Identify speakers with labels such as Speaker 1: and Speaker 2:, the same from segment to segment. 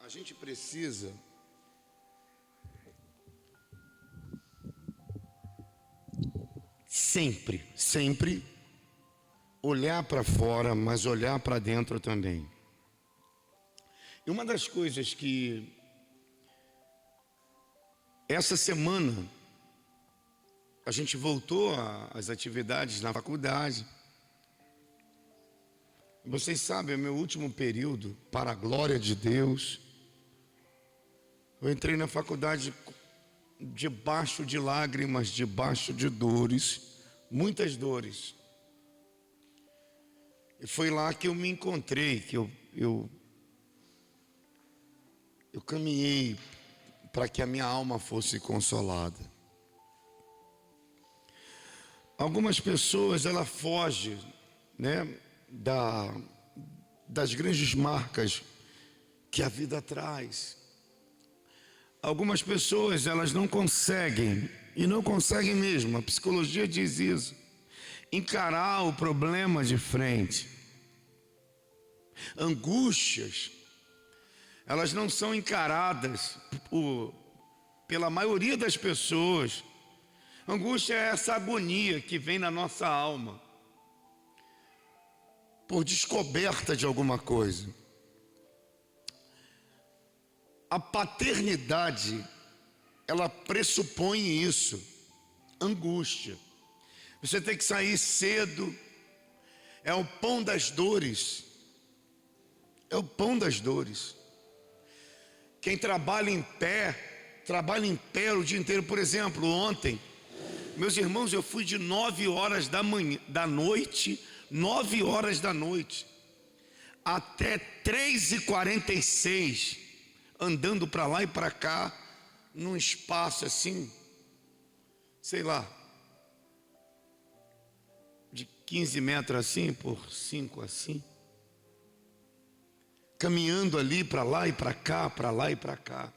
Speaker 1: A gente precisa sempre olhar para fora, mas olhar para dentro também. E uma das coisas que essa semana a gente voltou às atividades na faculdade. Vocês sabem, é meu último período, para a glória de Deus. Eu entrei na faculdade debaixo de lágrimas, debaixo de dores, muitas dores. E foi lá que eu me encontrei, que eu caminhei para que a minha alma fosse consolada. Algumas pessoas, ela fogem, né, das grandes marcas que a vida traz. Algumas pessoas, elas não conseguem, e não conseguem mesmo, a psicologia diz isso, encarar o problema de frente. Angústias, elas não são encaradas pela maioria das pessoas. Angústia é essa agonia que vem na nossa alma por descoberta de alguma coisa. A paternidade, ela pressupõe isso, angústia. Você tem que sair cedo, é o pão das dores. É o pão das dores. Quem trabalha em pé o dia inteiro. Por exemplo, ontem, meus irmãos, eu fui de 9 horas da noite, 9 horas da noite, até 3h46, andando para lá e para cá, num espaço assim, sei lá, de 15 metros assim, por 5 assim, caminhando ali para lá e para cá, para lá e para cá,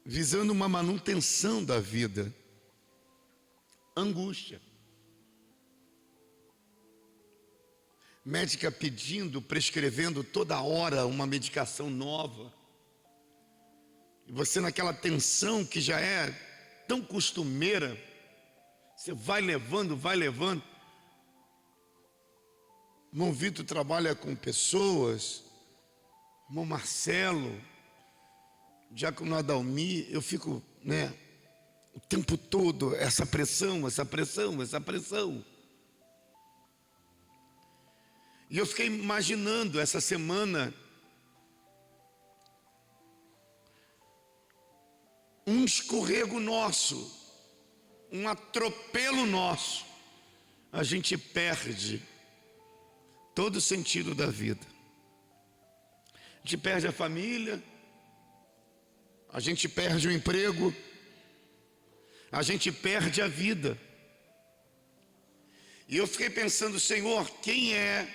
Speaker 1: visando uma manutenção da vida. Angústia. Médica pedindo, prescrevendo toda hora uma medicação nova. E você naquela tensão que já é tão costumeira, você vai levando. Irmão Vitor trabalha com pessoas, irmão Marcelo, diácono Adalmi, eu fico, o tempo todo, essa pressão. E eu fiquei imaginando essa semana, um escorrego nosso, um atropelo nosso, a gente perde todo o sentido da vida. A gente perde a família, a gente perde o emprego, a gente perde a vida. E eu fiquei pensando, Senhor, quem é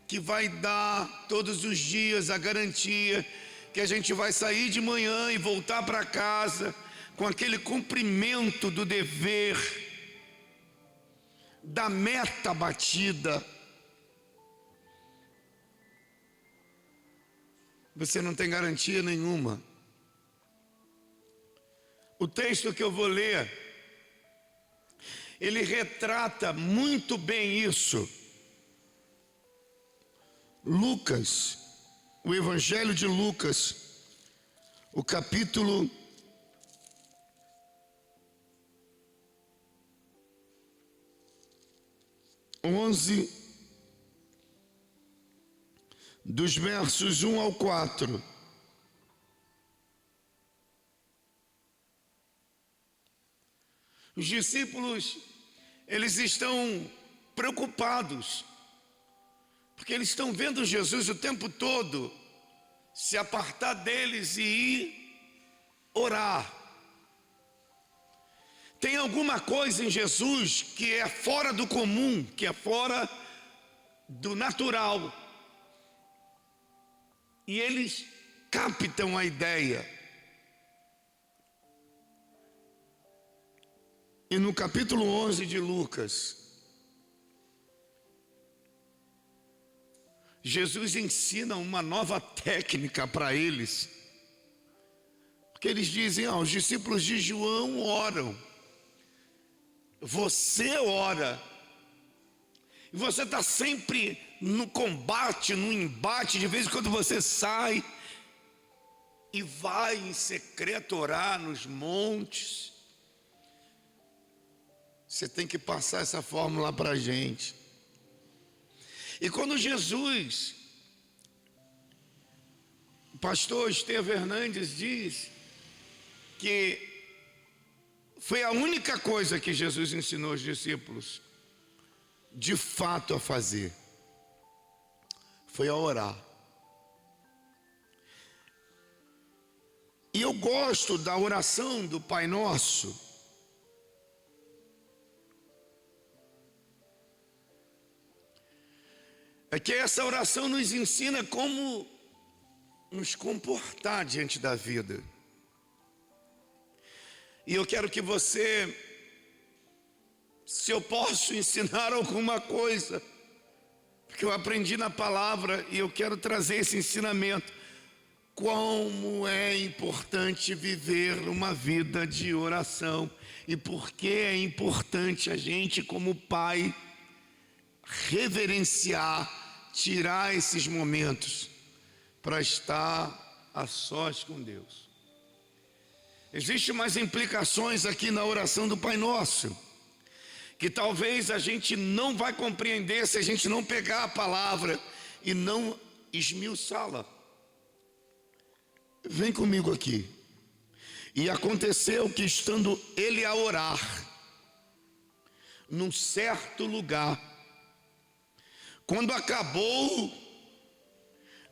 Speaker 1: que vai dar todos os dias a garantia que a gente vai sair de manhã e voltar para casa com aquele cumprimento do dever, da meta batida? Você não tem garantia nenhuma. O texto que eu vou ler, ele retrata muito bem isso. Lucas, o Evangelho de Lucas, o capítulo 11, dos versos 1 ao 4. Os discípulos, eles estão preocupados, porque eles estão vendo Jesus o tempo todo se apartar deles e ir orar. Tem alguma coisa em Jesus que é fora do comum, que é fora do natural. E eles captam a ideia. E no capítulo 11 de Lucas, Jesus ensina uma nova técnica para eles. Porque eles dizem, os discípulos de João oram. Você ora. E você está sempre no combate, no embate. De vez em quando você sai e vai em secreto orar nos montes. Você tem que passar essa fórmula para a gente. E quando Jesus, o pastor Estevão Hernandes diz que foi a única coisa que Jesus ensinou aos discípulos de fato a fazer, foi a orar. E eu gosto da oração do Pai Nosso. É que essa oração nos ensina como nos comportar diante da vida. E eu quero que você, se eu posso ensinar alguma coisa, porque eu aprendi na palavra e eu quero trazer esse ensinamento, como é importante viver uma vida de oração e por que é importante a gente, como pai, reverenciar, tirar esses momentos para estar a sós com Deus. Existem mais implicações aqui na oração do Pai Nosso, que talvez a gente não vai compreender se a gente não pegar a palavra e não esmiuçá-la. Vem comigo aqui. E aconteceu que, estando ele a orar num certo lugar, quando acabou,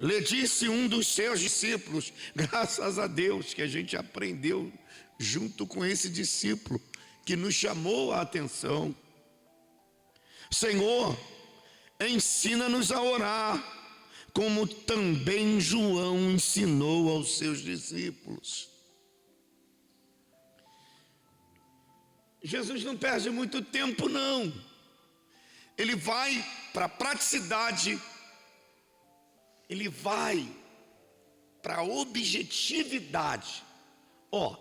Speaker 1: lhe disse um dos seus discípulos, graças a Deus que a gente aprendeu junto com esse discípulo que nos chamou a atenção: Senhor, ensina-nos a orar, como também João ensinou aos seus discípulos. Jesus não perde muito tempo, não. Ele vai para a praticidade, ele vai para a objetividade.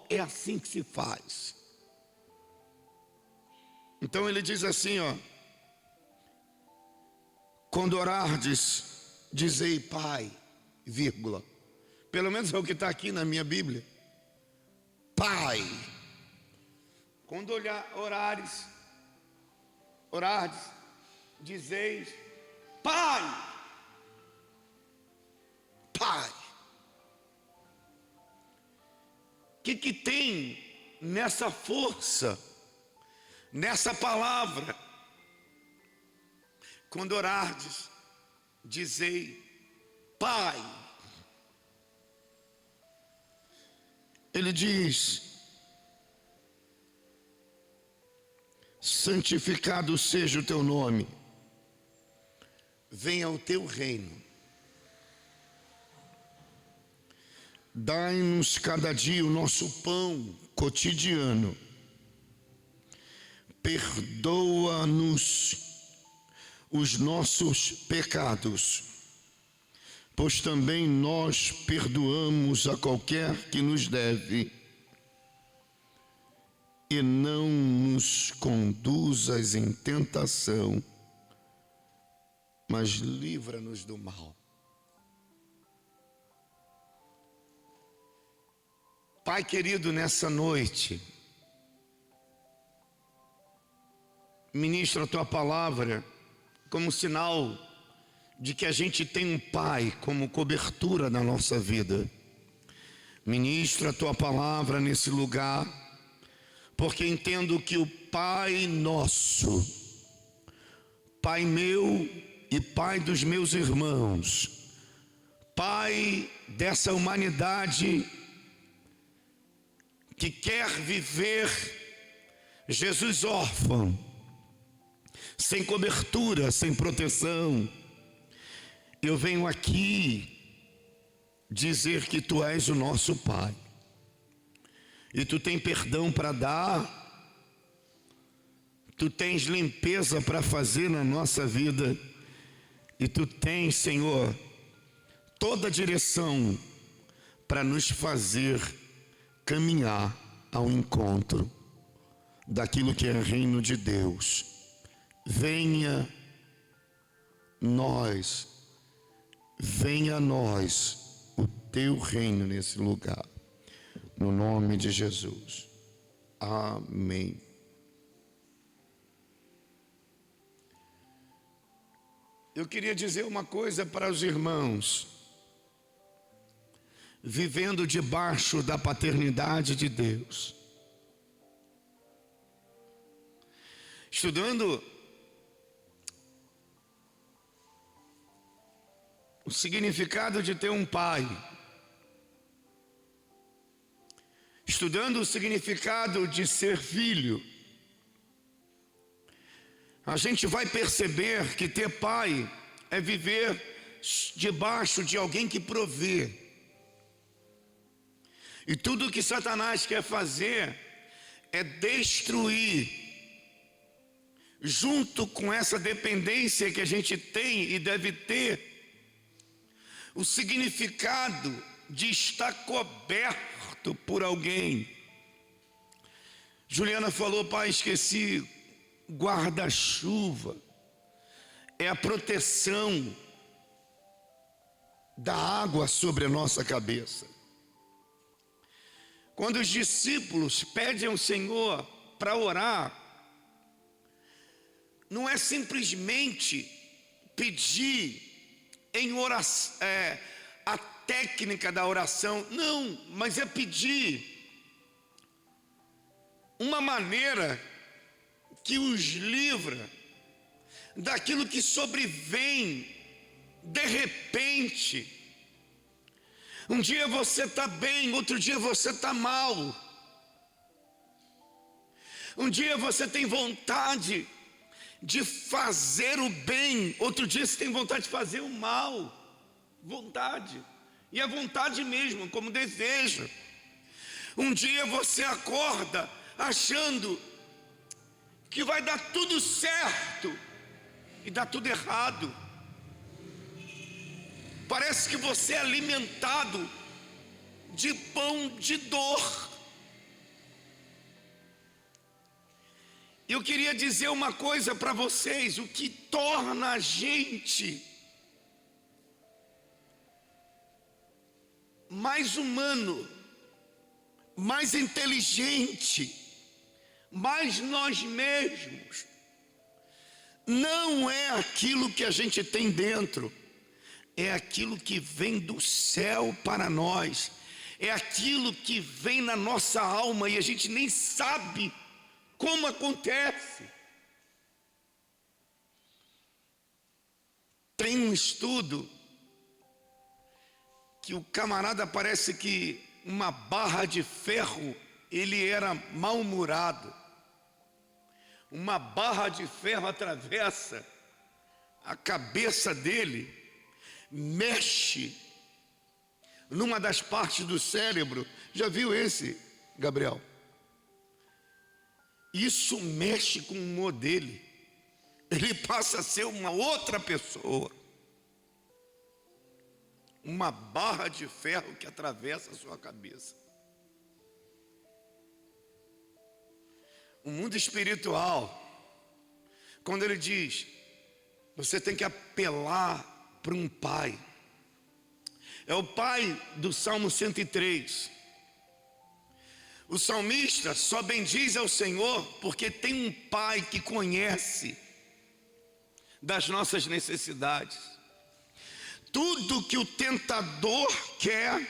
Speaker 1: É assim que se faz. Então ele diz assim, quando orardes, dizei Pai, vírgula. Pelo menos é o que está aqui na minha Bíblia. Pai. Quando orardes, dizeis Pai. Pai. O que tem nessa força, nessa palavra? Quando orardes, dizei Pai. Ele diz: santificado seja o teu nome, venha o teu reino, dai-nos cada dia o nosso pão cotidiano, perdoa-nos os nossos pecados, pois também nós perdoamos a qualquer que nos deve, e não nos conduzas em tentação, mas livra-nos do mal. Pai querido, nessa noite, ministra a tua palavra como sinal de que a gente tem um Pai como cobertura na nossa vida. Ministra a tua palavra nesse lugar, porque entendo que o Pai nosso, Pai meu e Pai dos meus irmãos, Pai dessa humanidade que quer viver Jesus órfão, sem cobertura, sem proteção, eu venho aqui dizer que tu és o nosso Pai, e tu tens perdão para dar, tu tens limpeza para fazer na nossa vida, E tu tens, Senhor, toda a direção para nos fazer caminhar ao encontro daquilo que é reino de Deus. Venha a nós o teu reino nesse lugar, no nome de Jesus. Amém. Eu queria dizer uma coisa para os irmãos. Vivendo debaixo da paternidade de Deus, estudando o significado de ter um pai, estudando o significado de ser filho, a gente vai perceber que ter pai é viver debaixo de alguém que provê. E tudo que Satanás quer fazer é destruir, junto com essa dependência que a gente tem e deve ter, o significado de estar coberto por alguém. Juliana falou: pai, esqueci, guarda-chuva é a proteção da água sobre a nossa cabeça. Quando os discípulos pedem ao Senhor para orar, não é simplesmente pedir em oração, a técnica da oração, não, mas é pedir uma maneira que os livra daquilo que sobrevém de repente. Um dia você está bem, outro dia você está mal. Um dia você tem vontade de fazer o bem, outro dia você tem vontade de fazer o mal. Vontade, e é vontade mesmo, como desejo. Um dia você acorda achando que vai dar tudo certo e dá tudo errado. Parece que você é alimentado de pão de dor. Eu queria dizer uma coisa para vocês: o que torna a gente mais humano, mais inteligente, mais nós mesmos, não é aquilo que a gente tem dentro, é aquilo que vem do céu para nós, é aquilo que vem na nossa alma e a gente nem sabe como acontece. Tem um estudo que o camarada parece que uma barra de ferro, ele era mal-humorado. Uma barra de ferro atravessa a cabeça dele, mexe numa das partes do cérebro. Já viu esse, Gabriel? Isso mexe com o humor dele. Ele passa a ser uma outra pessoa. Uma barra de ferro que atravessa a sua cabeça. O mundo espiritual, quando ele diz, você tem que apelar para um pai. É o pai do Salmo 103. O salmista só bendiz ao Senhor porque tem um pai que conhece das nossas necessidades. Tudo que o tentador quer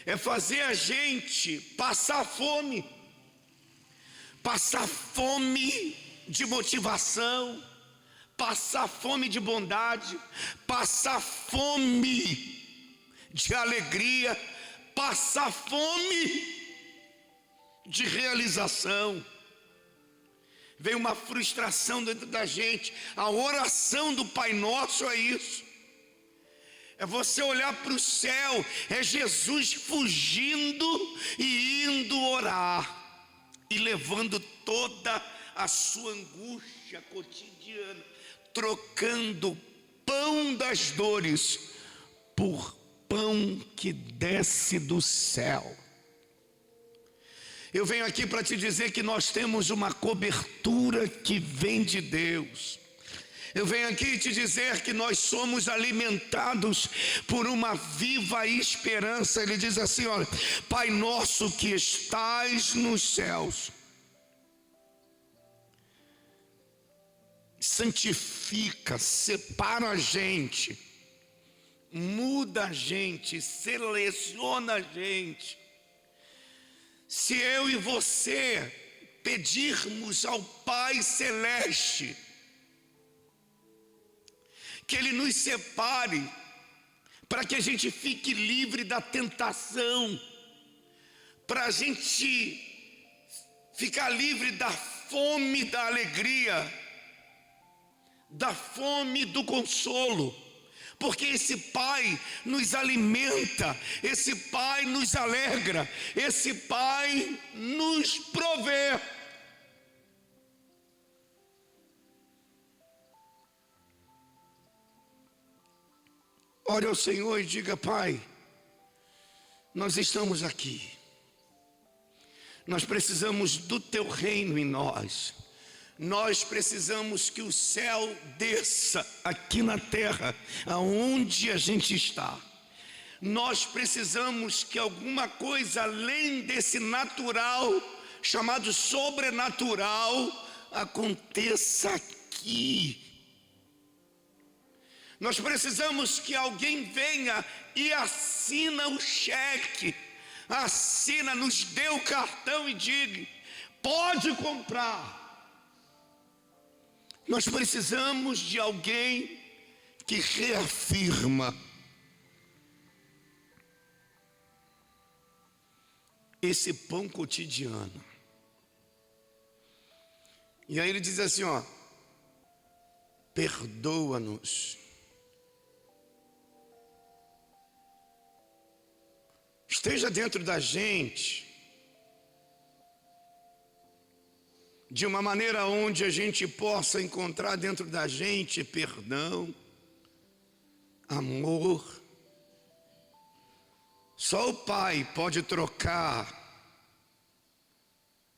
Speaker 1: é fazer a gente passar fome de motivação, passar fome de bondade, passar fome de alegria, passar fome de realização. Vem uma frustração dentro da gente. A oração do Pai Nosso é isso. É você olhar para o céu, é Jesus fugindo e indo orar, e levando toda a sua angústia cotidiana, trocando pão das dores por pão que desce do céu. Eu venho aqui para te dizer que nós temos uma cobertura que vem de Deus. Eu venho aqui te dizer que nós somos alimentados por uma viva esperança. Ele diz assim, olha, Pai nosso que estais nos céus, santifica, separa a gente, muda a gente, seleciona a gente. Se eu e você pedirmos ao Pai Celeste que Ele nos separe, para que a gente fique livre da tentação, para a gente ficar livre da fome da alegria, da fome do consolo, porque esse Pai nos alimenta, esse Pai nos alegra, esse Pai nos provê. Ore ao Senhor e diga: Pai, nós estamos aqui, nós precisamos do Teu reino em nós. Nós precisamos que o céu desça aqui na terra, aonde a gente está. Nós precisamos que alguma coisa além desse natural, chamado sobrenatural, aconteça aqui. Nós precisamos que alguém venha e assina o cheque, assina, nos dê o cartão e diga: pode comprar. Nós precisamos de alguém que reafirma esse pão cotidiano. E aí ele diz assim, ó: perdoa-nos. Esteja dentro da gente de uma maneira onde a gente possa encontrar dentro da gente perdão, amor. Só o Pai pode trocar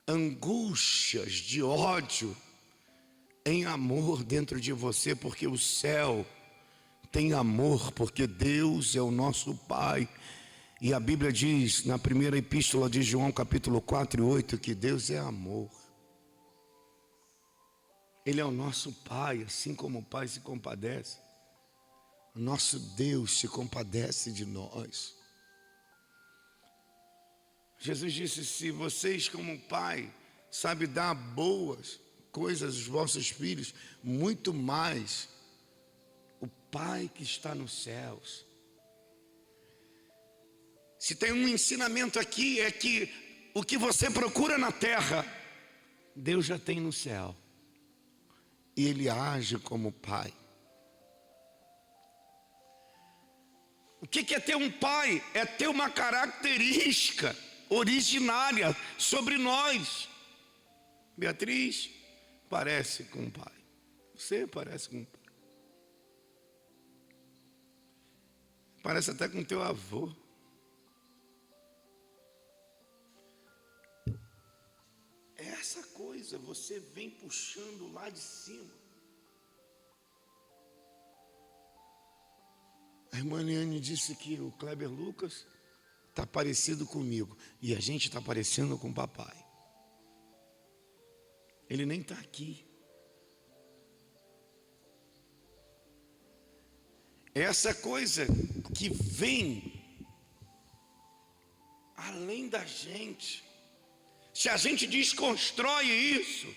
Speaker 1: angústias de ódio em amor dentro de você, porque o céu tem amor, porque Deus é o nosso Pai. E a Bíblia diz na primeira epístola de João, capítulo 4:8, que Deus é amor. Ele é o nosso Pai, assim como o Pai se compadece. O nosso Deus se compadece de nós. Jesus disse: se vocês como Pai sabem dar boas coisas aos vossos filhos, muito mais o Pai que está nos céus. Se tem um ensinamento aqui, é que o que você procura na terra, Deus já tem no céu. E Ele age como Pai. O que é ter um Pai? É ter uma característica originária sobre nós. Beatriz parece com o Pai. Você parece com o Pai. Parece até com teu avô. Essa coisa você vem puxando lá de cima. A irmã Liane disse que o Kleber Lucas está parecido comigo. E a gente está parecendo com o papai. Ele nem está aqui. Essa coisa que vem além da gente. Se a gente desconstrói isso,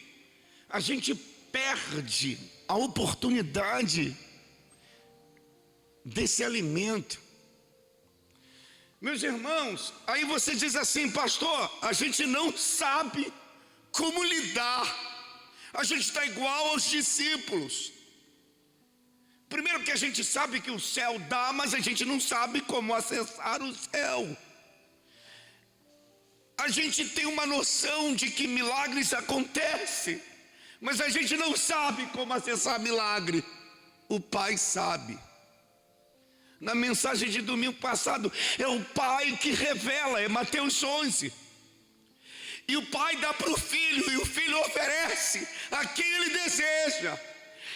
Speaker 1: a gente perde a oportunidade desse alimento. Meus irmãos, aí você diz assim: pastor, a gente não sabe como lidar. A gente está igual aos discípulos. Primeiro que a gente sabe que o céu dá, mas a gente não sabe como acessar o céu. A gente tem uma noção de que milagres acontecem, mas a gente não sabe como acessar milagre. o Pai sabe. Na mensagem de domingo passado, é o Pai que revela, é Mateus 11. E o Pai dá para o Filho, e o Filho oferece a quem Ele deseja.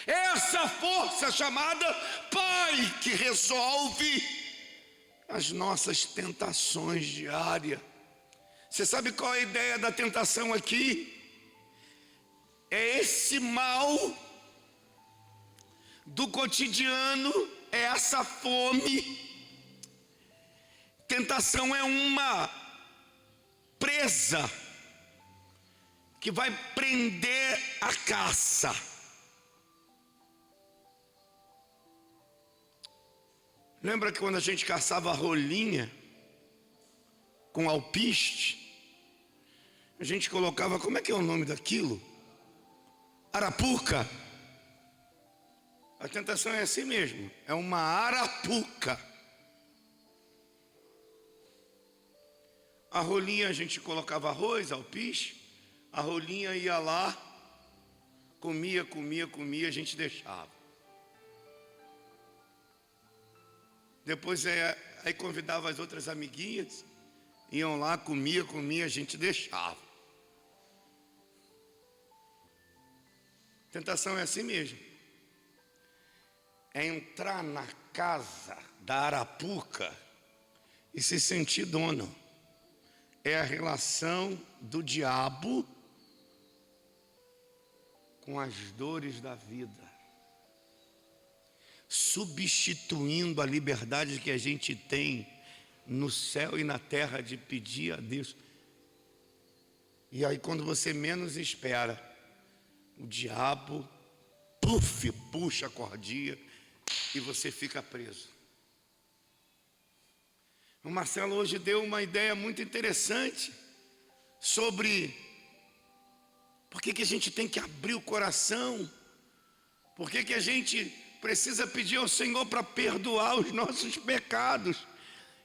Speaker 1: Essa força chamada Pai que resolve as nossas tentações diárias. Você sabe qual é a ideia da tentação aqui? É esse mal do cotidiano, é essa fome. Tentação é uma presa que vai prender a caça. Lembra que quando a gente caçava a rolinha com alpiste, a gente colocava, como é que é o nome daquilo? Arapuca. A tentação é assim mesmo, é uma arapuca. A rolinha a gente colocava arroz, alpiste, a rolinha ia lá, comia, a gente deixava. Depois aí convidava as outras amiguinhas, iam lá, comia, a gente deixava. Tentação é assim mesmo. É entrar na casa da arapuca e se sentir dono. É a relação do diabo com as dores da vida, substituindo a liberdade que a gente tem no céu e na terra de pedir a Deus. E aí quando você menos espera, o diabo puxa a cordinha e você fica preso. O Marcelo hoje deu uma ideia muito interessante sobre por que a gente tem que abrir o coração, por que a gente precisa pedir ao Senhor para perdoar os nossos pecados.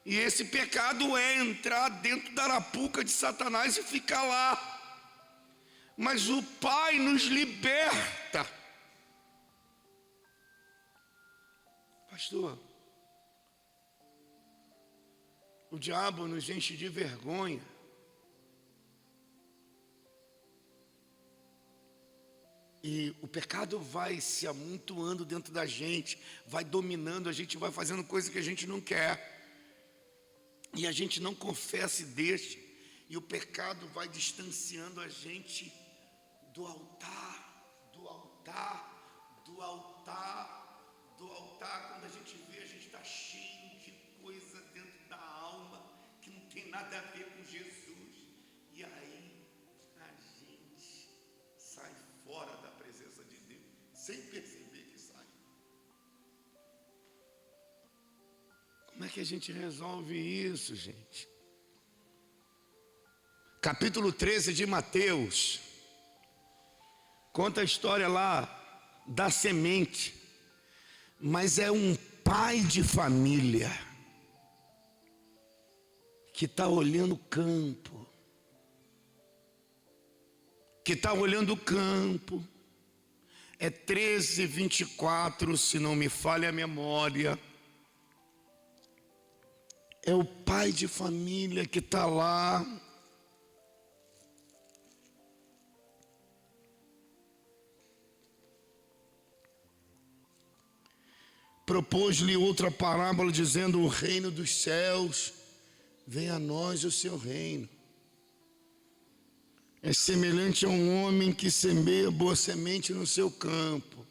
Speaker 1: E esse pecado é entrar dentro da arapuca de Satanás e ficar lá. Mas o Pai nos liberta. Pastor, o diabo nos enche de vergonha. E o pecado vai se amontoando dentro da gente, vai dominando, a gente vai fazendo coisa que a gente não quer. E a gente não confessa e deixa. E o pecado vai distanciando a gente do altar, do altar, do altar, do altar. Quando a gente vê, a gente está cheio de coisa dentro da alma que não tem nada a ver com Jesus. E aí a gente sai fora da presença de Deus, sem perceber que sai. Como é que a gente resolve isso, gente? Capítulo 13 de Mateus conta a história lá da semente, mas é um pai de família que está olhando o campo, é 13:24, se não me falha a memória. É o pai de família que está lá. Propôs-lhe outra parábola, dizendo: o reino dos céus, venha a nós o seu reino. É semelhante a um homem que semeia boa semente no seu campo.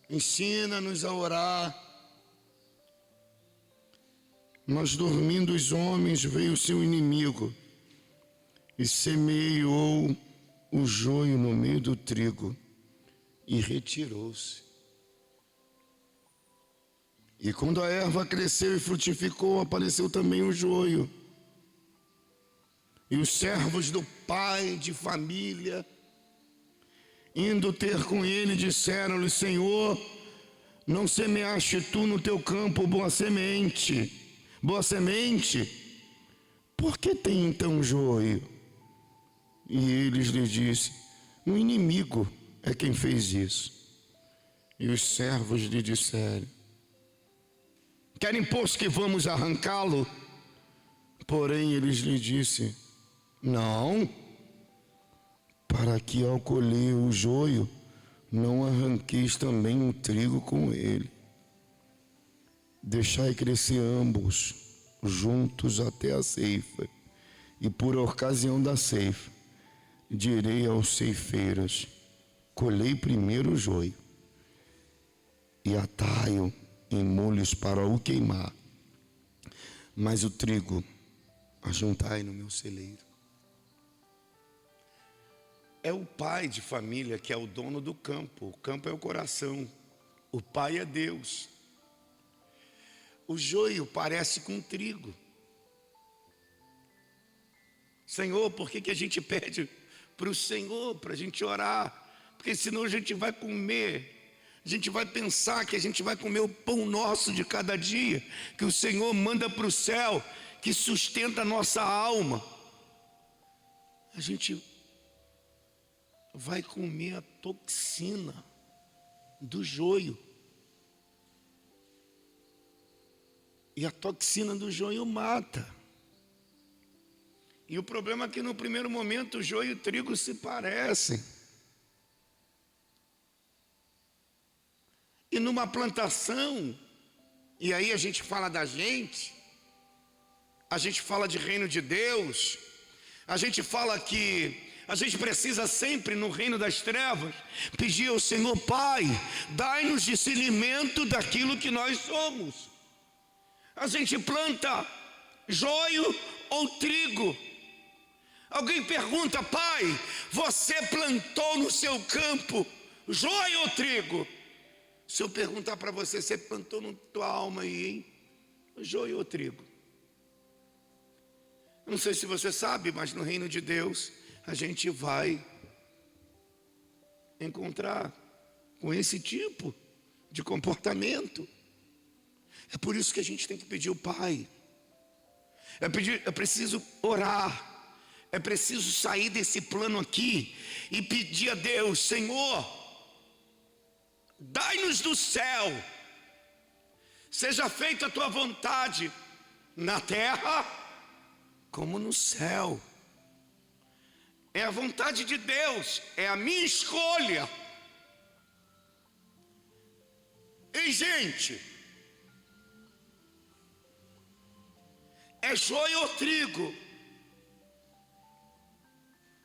Speaker 1: Ensina-nos a orar. Mas dormindo os homens, veio o seu inimigo e semeou o joio no meio do trigo e retirou-se. E quando a erva cresceu e frutificou, apareceu também o joio. E os servos do pai de família, indo ter com ele, disseram-lhe: Senhor, não semeaste tu no teu campo boa semente? Por que tem então joio? E eles lhe disseram: o inimigo é quem fez isso. E os servos lhe disseram: querem, pois, que vamos arrancá-lo? Porém, eles lhe disse: não, para que ao colher o joio, não arranqueis também o trigo com ele. Deixai crescer ambos juntos até a ceifa, e por ocasião da ceifa, direi aos ceifeiros: colhei primeiro o joio, e atai-o em molhos para o queimar, mas o trigo ajuntai no meu celeiro. É o pai de família que é o dono do campo. O campo é o coração, o pai é Deus. O joio parece com trigo. Senhor, por que a gente pede para o Senhor, para a gente orar? Porque senão a gente vai comer, a gente vai pensar que a gente vai comer o pão nosso de cada dia, que o Senhor manda para o céu, que sustenta a nossa alma. A gente vai comer a toxina do joio. E a toxina do joio mata. E o problema é que no primeiro momento o joio e o trigo se parecem. E numa plantação, e aí a gente fala da gente, a gente fala de reino de Deus, a gente fala que a gente precisa sempre no reino das trevas pedir ao Senhor: Pai, dai-nos discernimento daquilo que nós somos. A gente planta joio ou trigo. Alguém pergunta: pai, você plantou no seu campo joio ou trigo? Se eu perguntar para você: você plantou na tua alma aí, hein? Joio ou trigo? Não sei se você sabe, mas no reino de Deus a gente vai encontrar com esse tipo de comportamento. É por isso que a gente tem que pedir ao Pai. É preciso orar. É preciso sair desse plano aqui e pedir a Deus: Senhor, dai-nos do céu, seja feita a tua vontade, na terra como no céu. É a vontade de Deus, é a minha escolha. Ei, gente, é joio ou trigo?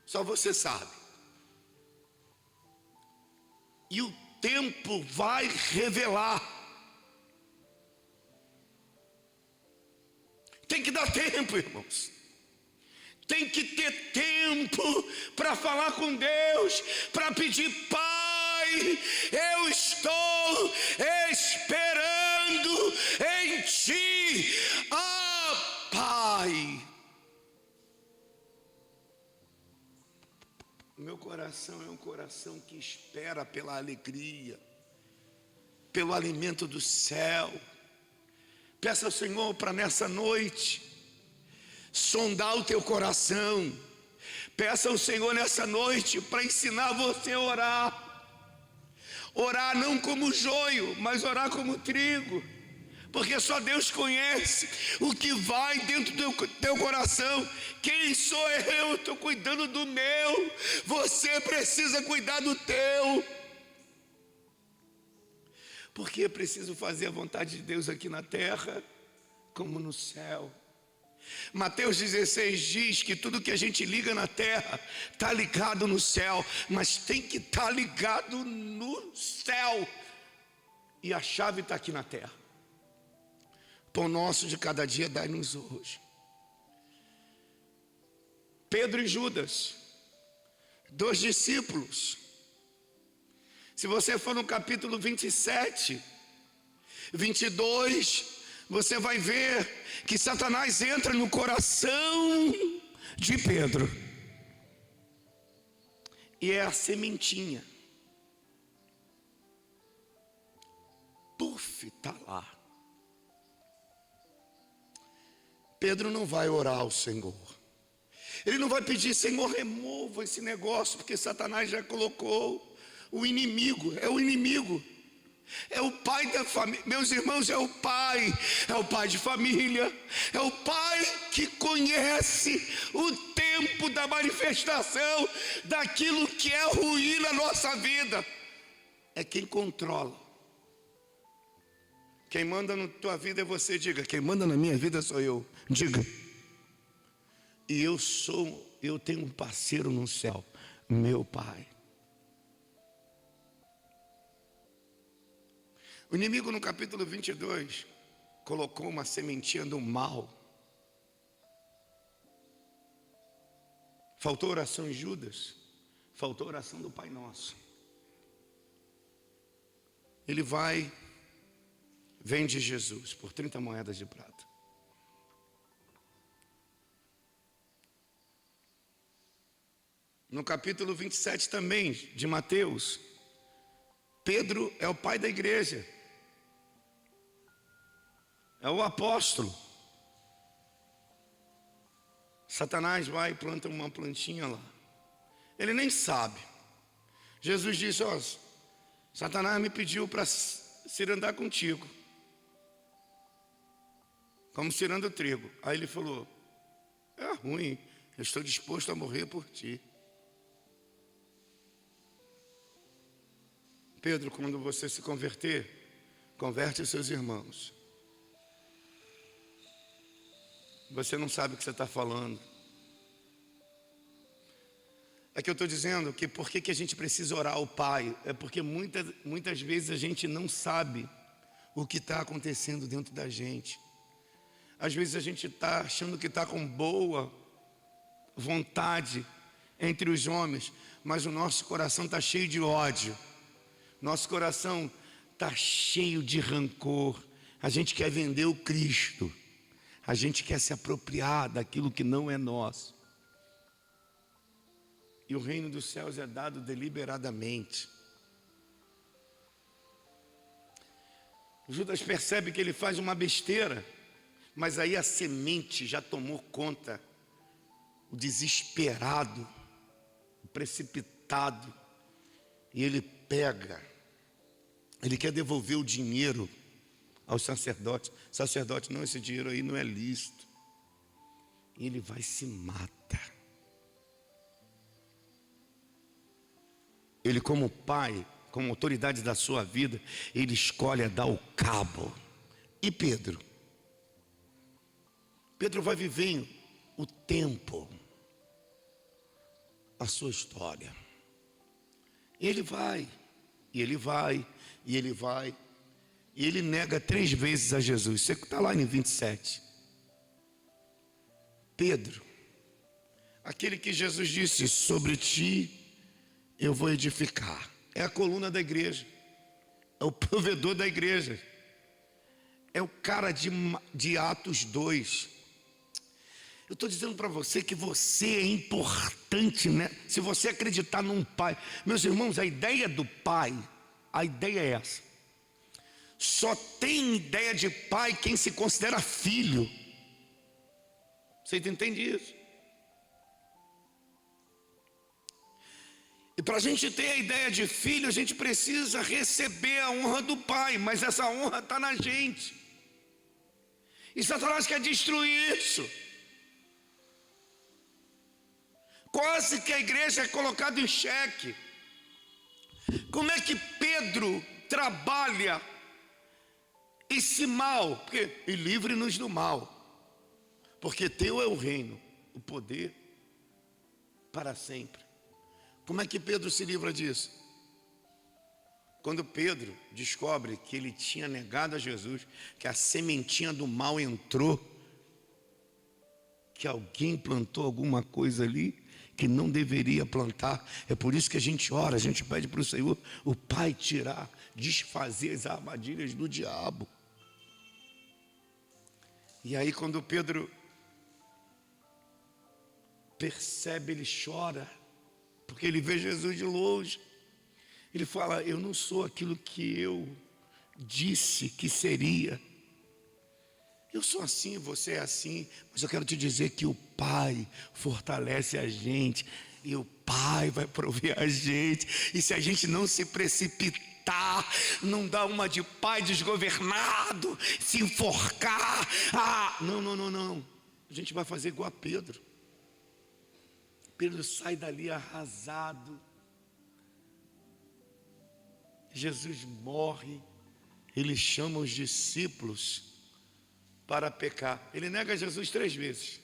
Speaker 1: Só você sabe. E o tempo vai revelar. Tem que dar tempo, irmãos. Tem que ter tempo para falar com Deus, para pedir: Pai, eu estou esperando em Ti. Ah, Pai. Meu coração é um coração que espera pela alegria, pelo alimento do céu. Peça ao Senhor para nessa noite sondar o teu coração. Peça ao Senhor nessa noite para ensinar você a orar. Orar não como joio, mas orar como trigo. Porque só Deus conhece o que vai dentro do teu coração. Quem sou eu? Estou cuidando do meu. Você precisa cuidar do teu. Porque é preciso fazer a vontade de Deus aqui na terra como no céu. Mateus 16 diz que tudo que a gente liga na terra está ligado no céu, mas tem que estar ligado no céu. E a chave está aqui na terra. Pão nosso de cada dia dai-nos hoje. Pedro e Judas, 2 discípulos. Se você for no capítulo 27, 22, você vai ver que Satanás entra no coração de Pedro. E é a sementinha. Puf, está lá. Pedro não vai orar ao Senhor. Ele não vai pedir: Senhor, remova esse negócio, porque Satanás já colocou o inimigo. É o inimigo É o pai da família, meus irmãos, é o pai de família, é o pai que conhece o tempo da manifestação daquilo que é ruim na nossa vida. É quem controla. Quem manda na tua vida é você, diga. Quem manda na minha vida sou eu, diga. E eu tenho um parceiro no céu, meu pai. O inimigo no capítulo 22 colocou uma sementinha do mal. Faltou oração em Judas, faltou oração do Pai Nosso. Ele vende Jesus por 30 moedas de prata. No capítulo 27 também, de Mateus, Pedro é o pai da igreja. É o apóstolo. Satanás vai e planta uma plantinha lá. Ele nem sabe. Jesus disse, ó, Satanás me pediu para cirandar contigo, como ciranda o trigo. Aí ele falou, é ruim, eu estou disposto a morrer por ti. Pedro, quando você se converter, converte os seus irmãos. Você não sabe o que você está falando. É que eu estou dizendo que por que a gente precisa orar ao Pai? É porque muitas vezes a gente não sabe o que está acontecendo dentro da gente. Às vezes a gente está achando que está com boa vontade entre os homens, mas o nosso coração está cheio de ódio. Nosso coração está cheio de rancor. A gente quer vender o Cristo. A gente quer se apropriar daquilo que não é nosso. E o reino dos céus é dado deliberadamente. Judas percebe que ele faz uma besteira, mas aí a semente já tomou conta. O desesperado, o precipitado, e ele pega, ele quer devolver o dinheiro aos sacerdotes. Sacerdote, não, esse dinheiro aí não é lícito. E ele vai e se mata. Ele, como pai, como autoridade da sua vida, ele escolhe dar o cabo. E Pedro? Pedro vai viver o tempo, a sua história. Ele vai, e ele vai, e ele vai. E ele nega 3 vezes a Jesus. Você está lá em 27. Pedro, aquele que Jesus disse, sobre ti eu vou edificar. É a coluna da igreja. É o provedor da igreja. É o cara de Atos 2. Eu estou dizendo para você que você é importante, né? Se você acreditar num pai. Meus irmãos, a ideia do pai, a ideia é essa. Só tem ideia de pai quem se considera filho. Você entende isso? E para a gente ter a ideia de filho, a gente precisa receber a honra do pai. Mas essa honra está na gente. E Satanás quer destruir isso. Quase que a igreja é colocada em xeque. Como é que Pedro trabalha esse mal? E livre-nos do mal. Porque teu é o reino, o poder para sempre. Como é que Pedro se livra disso? Quando Pedro descobre que ele tinha negado a Jesus, que a sementinha do mal entrou, que alguém plantou alguma coisa ali que não deveria plantar. É por isso que a gente ora, a gente pede para o Senhor, o Pai, tirar, desfazer as armadilhas do diabo. E aí quando Pedro percebe, ele chora, porque ele vê Jesus de longe. Ele fala, eu não sou aquilo que eu disse que seria. Eu sou assim, você é assim, mas eu quero te dizer que o Pai fortalece a gente, e o Pai vai prover a gente, e se a gente não se precipitar não dá uma de pai desgovernado, se enforcar. Não. A gente vai fazer igual a Pedro. Pedro sai dali arrasado. Jesus morre. Ele chama os discípulos para pecar. Ele nega Jesus 3 vezes.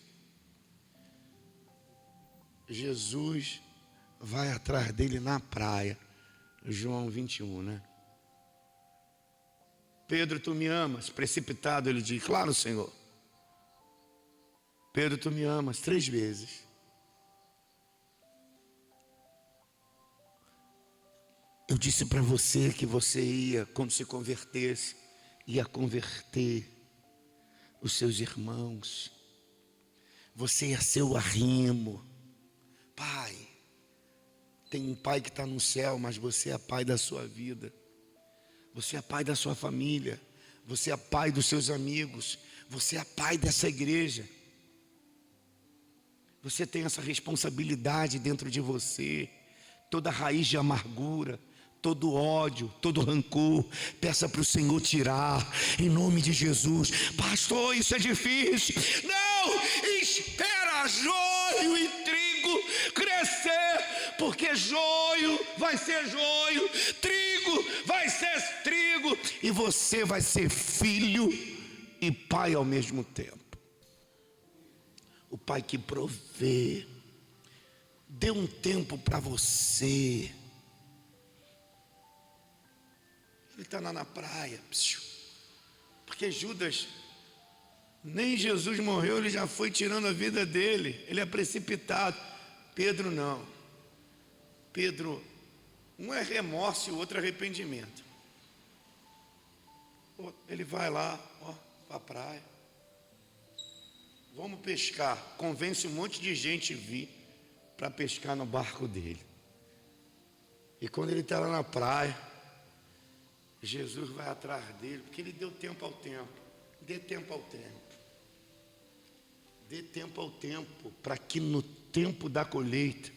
Speaker 1: Jesus vai atrás dele na praia. João 21, né? Pedro, tu me amas? Precipitado, ele diz: claro, Senhor. Pedro, tu me amas? 3 vezes. Eu disse para você que você ia, quando se convertesse, ia converter os seus irmãos. Você ia ser o arrimo. Pai, tem um pai que está no céu, mas você é pai da sua vida. Você é pai da sua família. Você é pai dos seus amigos. Você é pai dessa igreja. Você tem essa responsabilidade dentro de você. Toda raiz de amargura, todo ódio, todo rancor, peça para o Senhor tirar, em nome de Jesus. Pastor, isso é difícil. Não, espera joio e trigo crescer, porque joio vai ser joio, trigo vai ser trigo, e você vai ser filho e pai ao mesmo tempo. O pai que provê, dê um tempo para você. Ele está lá na praia, porque Judas, nem Jesus morreu, ele já foi tirando a vida dele, ele é precipitado. Pedro não. Pedro, um é remorso e o outro é arrependimento. Ele vai lá, para a praia, vamos pescar, convence um monte de gente a vir para pescar no barco dele. E quando ele está lá na praia, Jesus vai atrás dele, porque ele deu tempo ao tempo. Dê tempo ao tempo. Dê tempo ao tempo, para que no tempo da colheita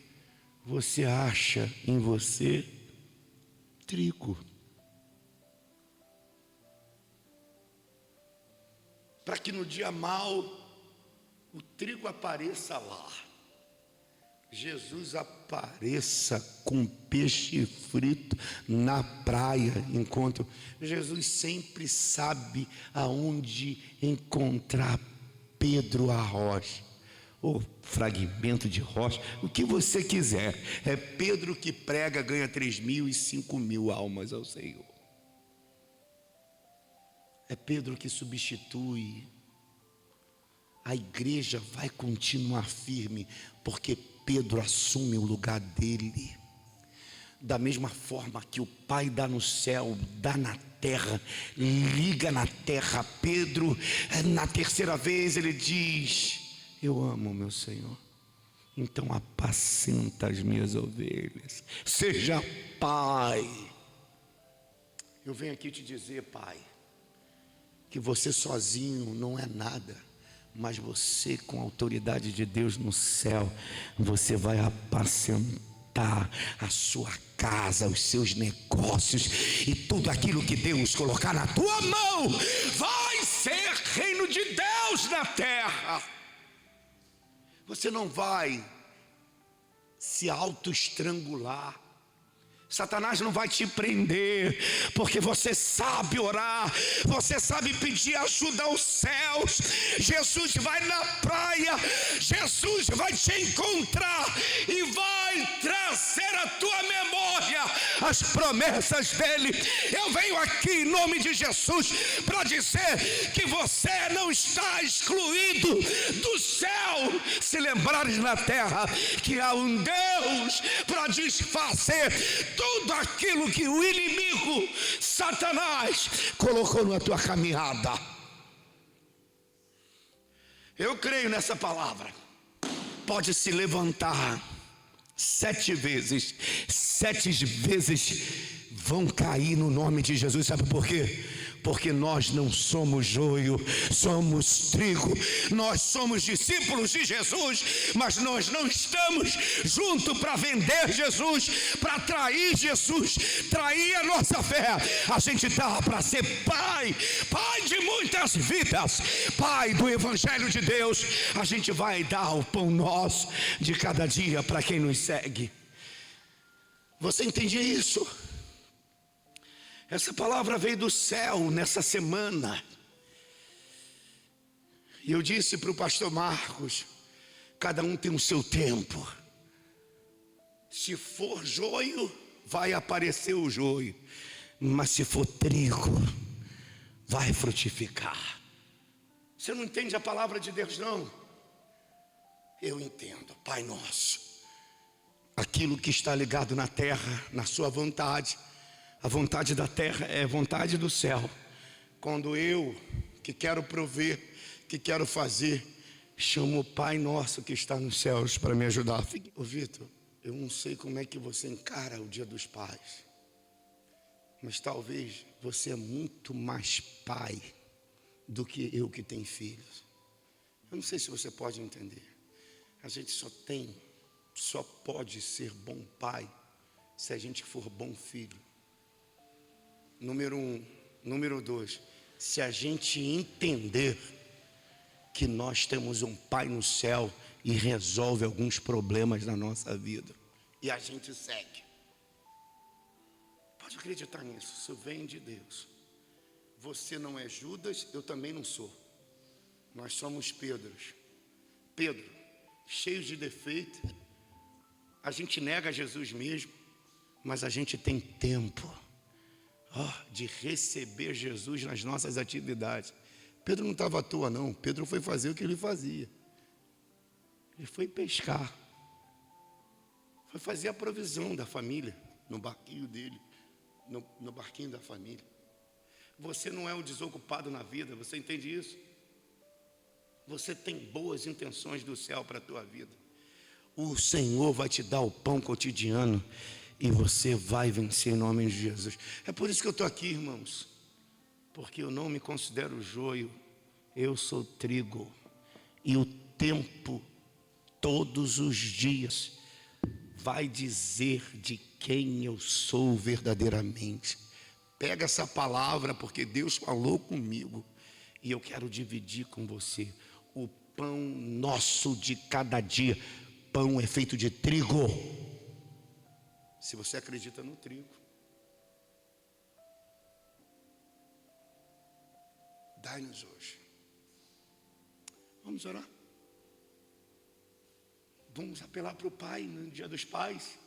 Speaker 1: você acha em você trigo. Para que no dia mau o trigo apareça lá. Jesus apareça com peixe frito na praia, enquanto Jesus sempre sabe aonde encontrar Pedro a rocha, ou fragmento de rocha, o que você quiser. É Pedro que prega, ganha 3.000 e 5.000 almas ao Senhor. É Pedro que substitui. A igreja vai continuar firme, porque Pedro assume o lugar dele. Da mesma forma que o Pai dá no céu, dá na terra, liga na terra. Pedro, na terceira vez, ele diz: eu amo meu Senhor, então apacenta as minhas ovelhas. Seja pai. Eu venho aqui te dizer, pai, que você sozinho não é nada, mas você, com a autoridade de Deus no céu, você vai apacentar a sua casa, os seus negócios, e tudo aquilo que Deus colocar na tua mão vai ser reino de Deus na terra. Você não vai se autoestrangular. Satanás não vai te prender, porque você sabe orar, você sabe pedir ajuda aos céus. Jesus vai na praia, Jesus vai te encontrar e vai trazer à tua memória as promessas dele. Eu venho aqui em nome de Jesus para dizer que você não está excluído do céu. Se lembrares na terra que há um Deus para desfazer tudo aquilo que o inimigo, Satanás, colocou na tua caminhada. Eu creio nessa palavra. Pode se levantar 7 vezes, 7 vezes vão cair no nome de Jesus. Sabe por quê? Porque nós não somos joio, somos trigo. Nós somos discípulos de Jesus, mas nós não estamos juntos para vender Jesus, para trair Jesus, trair a nossa fé. A gente está para ser pai de muitas vidas, pai do Evangelho de Deus. A gente vai dar o pão nosso de cada dia para quem nos segue. Você entende isso? Essa palavra veio do céu nessa semana. E eu disse para o pastor Marcos: cada um tem o seu tempo. Se for joio, vai aparecer o joio. Mas se for trigo, vai frutificar. Você não entende a palavra de Deus, não? Eu entendo. Pai nosso, aquilo que está ligado na terra, na sua vontade. A vontade da terra é a vontade do céu. Quando eu, que quero prover, que quero fazer, chamo o Pai nosso que está nos céus para me ajudar. Ô Vitor, eu não sei como é que você encara o Dia dos Pais, mas talvez você é muito mais pai do que eu que tenho filhos. Eu não sei se você pode entender. A gente só pode ser bom pai se a gente for bom filho. Número 1. Número 2, se a gente entender que nós temos um Pai no céu e resolve alguns problemas na nossa vida, e a gente segue. Pode acreditar nisso, isso vem de Deus. Você não é Judas, eu também não sou. Nós somos Pedros. Pedro, cheios de defeito. A gente nega Jesus mesmo, mas a gente tem tempo de receber Jesus nas nossas atividades. Pedro não estava à toa, não. Pedro foi fazer o que ele fazia. Ele foi pescar. Foi fazer a provisão da família no barquinho dele, no barquinho da família. Você não é um desocupado na vida, você entende isso? Você tem boas intenções do céu para a tua vida. O Senhor vai te dar o pão cotidiano e você vai vencer em nome de Jesus. É por isso que eu estou aqui, irmãos, porque eu não me considero joio, eu sou trigo. E o tempo, todos os dias, vai dizer de quem eu sou verdadeiramente. Pega essa palavra, porque Deus falou comigo e eu quero dividir com você. O pão nosso de cada dia. Pão é feito de trigo. Se você acredita no trigo, dai-nos hoje. Vamos orar. Vamos apelar para o Pai no Dia dos Pais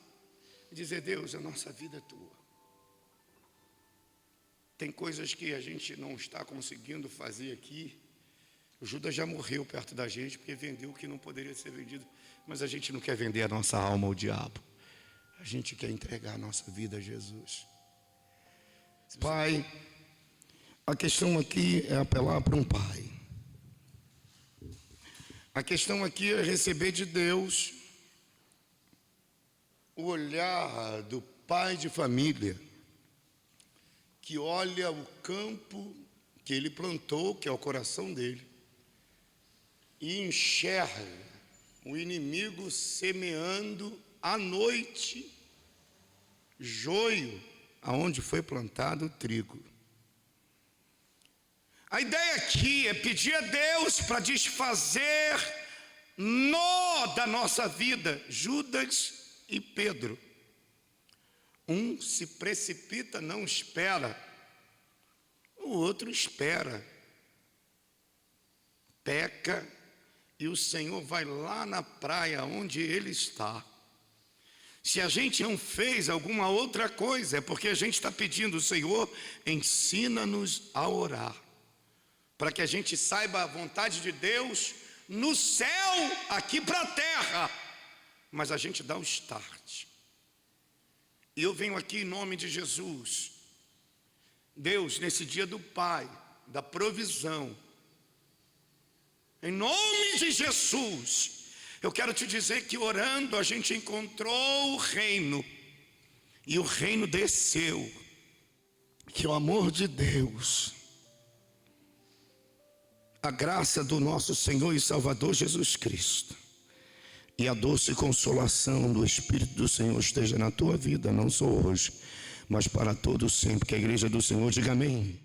Speaker 1: e dizer: Deus, a nossa vida é tua. Tem coisas que a gente não está conseguindo fazer aqui. O Judas já morreu perto da gente porque vendeu o que não poderia ser vendido. Mas a gente não quer vender a nossa alma ao diabo. A gente quer entregar a nossa vida a Jesus. Pai, a questão aqui é apelar para um pai. A questão aqui é receber de Deus o olhar do pai de família, que olha o campo que ele plantou, que é o coração dele, e enxerga o inimigo semeando à noite joio aonde foi plantado o trigo. A ideia aqui é pedir a Deus para desfazer nó da nossa vida. Judas e Pedro. Um se precipita, não espera. O outro espera. Peca. E o Senhor vai lá na praia onde ele está. Se a gente não fez alguma outra coisa, é porque a gente está pedindo: Senhor, ensina-nos a orar, para que a gente saiba a vontade de Deus no céu, aqui para a terra. Mas a gente dá o start. E eu venho aqui em nome de Jesus. Deus, nesse dia do Pai, da provisão, em nome de Jesus, eu quero te dizer que orando a gente encontrou o reino, e o reino desceu, que o amor de Deus, a graça do nosso Senhor e Salvador Jesus Cristo e a doce consolação do Espírito do Senhor esteja na tua vida, não só hoje, mas para todos sempre. Que a igreja do Senhor diga amém.